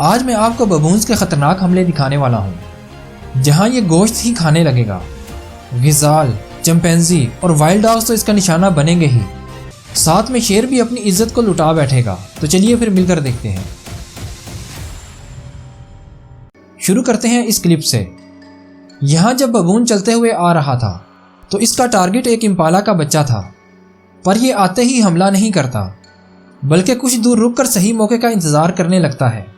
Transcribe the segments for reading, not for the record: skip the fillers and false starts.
आज मैं आपको बबून्स के ख़तरनाक हमले दिखाने वाला हूँ, जहाँ ये गोश्त ही खाने लगेगा। गिज़ाल, चिंपैंजी और वाइल्ड डॉग्स तो इसका निशाना बनेंगे ही, साथ में शेर भी अपनी इज्जत को लुटा बैठेगा। तो चलिए फिर मिलकर देखते हैं। शुरू करते हैं इस क्लिप से। यहाँ जब बबून चलते हुए आ रहा था तो इसका टारगेट एक इम्पाला का बच्चा था, पर यह आते ही हमला नहीं करता, बल्कि कुछ दूर रुककर सही मौके का इंतज़ार करने लगता है।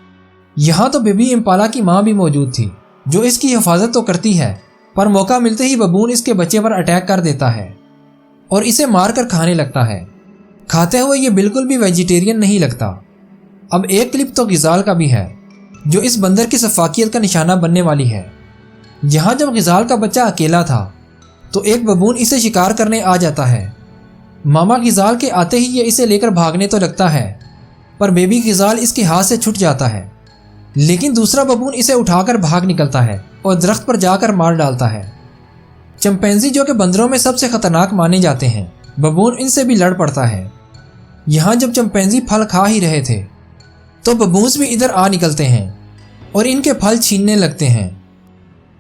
यहाँ तो बेबी इम्पाला की माँ भी मौजूद थी, जो इसकी हिफाजत तो करती है, पर मौका मिलते ही बबून इसके बच्चे पर अटैक कर देता है और इसे मार कर खाने लगता है। खाते हुए ये बिल्कुल भी वेजिटेरियन नहीं लगता। अब एक क्लिप तो गिज़ाल का भी है, जो इस बंदर की सफाकियत का निशाना बनने वाली है। यहाँ जब गिज़ाल का बच्चा अकेला था तो एक बबून इसे शिकार करने आ जाता है। मामा गिज़ाल के आते ही ये इसे लेकर भागने तो लगता है, पर बेबी गिज़ाल इसके हाथ से छूट जाता है। लेकिन दूसरा बबून इसे उठाकर भाग निकलता है और दरख्त पर जाकर मार डालता है। चिंपैंजी, जो कि बंदरों में सबसे खतरनाक माने जाते हैं, बबून इनसे भी लड़ पड़ता है। यहाँ जब चिंपैंजी फल खा ही रहे थे तो बबून्स भी इधर आ निकलते हैं और इनके फल छीनने लगते हैं।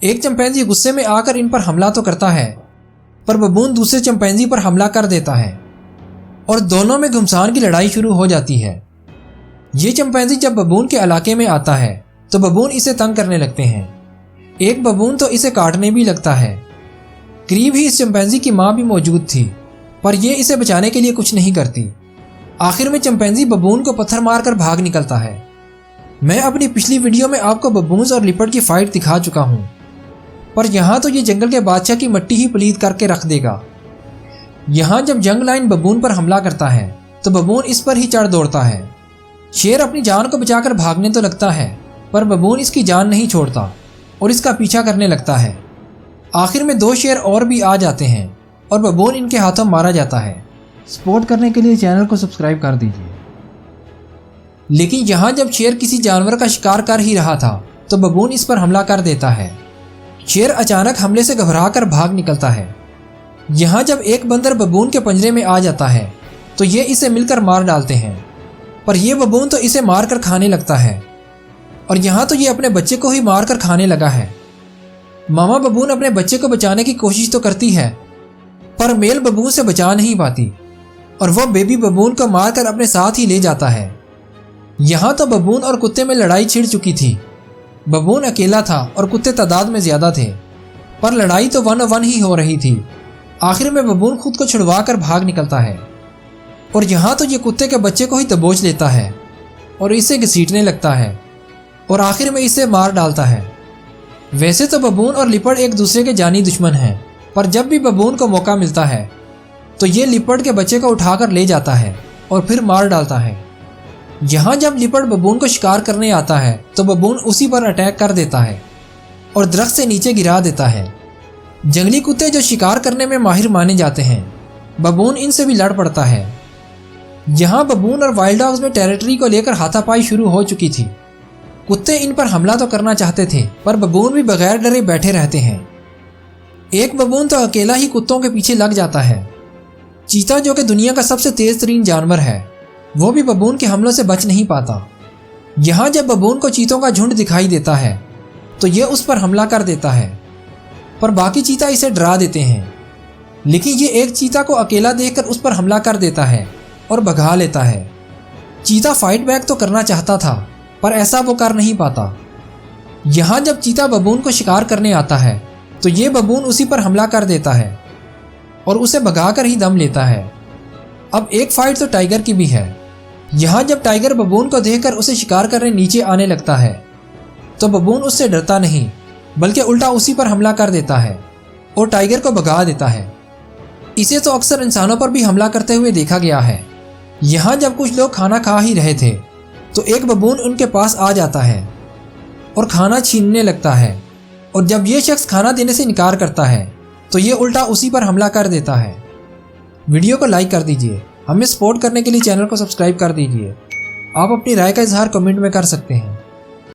एक चिंपैंजी गुस्से में आकर इन पर हमला तो करता है, पर बबून दूसरे चिंपैंजी पर हमला कर देता है और दोनों में घुमसान की लड़ाई शुरू हो जाती है। ये चिंपैंजी जब बबून के इलाके में आता है तो बबून इसे तंग करने लगते हैं। एक बबून तो इसे काटने भी लगता है। करीब ही इस चिंपैंजी की माँ भी मौजूद थी, पर यह इसे बचाने के लिए कुछ नहीं करती। आखिर में चिंपैंजी बबून को पत्थर मारकर भाग निकलता है। मैं अपनी पिछली वीडियो में आपको बबून्स और लिपर्ड की फाइट दिखा चुका हूँ, पर यहाँ तो ये जंगल के बादशाह की मट्टी ही पलीद करके रख देगा। यहाँ जब जंग लाइन बबून पर हमला करता है तो बबून इस पर ही चढ़ दौड़ता है। शेर अपनी जान को बचाकर भागने तो लगता है, पर बबून इसकी जान नहीं छोड़ता और इसका पीछा करने लगता है। आखिर में 2 शेर और भी आ जाते हैं और बबून इनके हाथों मारा जाता है। सपोर्ट करने के लिए चैनल को सब्सक्राइब कर दीजिए। लेकिन यहाँ जब शेर किसी जानवर का शिकार कर ही रहा था तो बबून इस पर हमला कर देता है। शेर अचानक हमले से घबराकर भाग निकलता है। यहाँ जब एक बंदर बबून के पंजरे में आ जाता है तो ये इसे मिलकर मार डालते हैं, पर यह बबून तो इसे मार कर खाने लगता है और यहाँ तो ये अपने बच्चे को ही मार कर खाने लगा है। मामा बबून अपने बच्चे को बचाने की कोशिश तो करती है, पर मेल बबून से बचा नहीं पाती और वह बेबी बबून को मारकर अपने साथ ही ले जाता है। यहाँ तो बबून और कुत्ते में लड़ाई छिड़ चुकी थी। बबून अकेला था और कुत्ते तादाद में ज़्यादा थे, पर लड़ाई तो 1-on-1 ही हो रही थी। आखिर में बबून खुद को छुड़वा कर भाग निकलता है और यहाँ तो ये कुत्ते के बच्चे को ही दबोच लेता है और इसे घसीटने लगता है और आखिर में इसे मार डालता है। वैसे तो बबून और लिपर्ड एक दूसरे के जानी दुश्मन हैं, पर जब भी बबून को मौका मिलता है तो ये लिपर्ड के बच्चे को उठाकर ले जाता है और फिर मार डालता है। यहाँ जब लिपर्ड बबून को शिकार करने आता है तो बबून उसी पर अटैक कर देता है और दरख्त से नीचे गिरा देता है। जंगली कुत्ते जो शिकार करने में माहिर माने जाते हैं, बबून इनसे भी लड़ पड़ता है। यहाँ बबून और वाइल्ड डॉग्स में टेरिटरी को लेकर हाथापाई शुरू हो चुकी थी। कुत्ते इन पर हमला तो करना चाहते थे, पर बबून भी बगैर डरे बैठे रहते हैं। एक बबून तो अकेला ही कुत्तों के पीछे लग जाता है। चीता, जो कि दुनिया का सबसे तेज तरीन जानवर है, वो भी बबून के हमलों से बच नहीं पाता। यहाँ जब बबून को चीतों का झुंड दिखाई देता है तो ये उस पर हमला कर देता है, पर बाकी चीता इसे डरा देते हैं। लेकिन ये एक चीता को अकेला देखकर उस पर हमला कर देता है और भगा लेता है। चीता फाइट बैक तो करना चाहता था, पर ऐसा वो कर नहीं पाता। यहाँ जब चीता बबून को शिकार करने आता है तो ये बबून उसी पर हमला कर देता है और उसे भगाकर ही दम लेता है। अब एक फाइट तो टाइगर की भी है। यहाँ जब टाइगर बबून को देखकर उसे शिकार करने नीचे आने लगता है तो बबून उससे डरता नहीं, बल्कि उल्टा उसी पर हमला कर देता है और टाइगर को भगा देता है। इसे तो अक्सर इंसानों पर भी हमला करते हुए देखा गया है। यहाँ जब कुछ लोग खाना खा ही रहे थे तो एक बबून उनके पास आ जाता है और खाना छीनने लगता है, और जब ये शख्स खाना देने से इनकार करता है तो ये उल्टा उसी पर हमला कर देता है। वीडियो को लाइक कर दीजिए। हमें सपोर्ट करने के लिए चैनल को सब्सक्राइब कर दीजिए। आप अपनी राय का इजहार कमेंट में कर सकते हैं।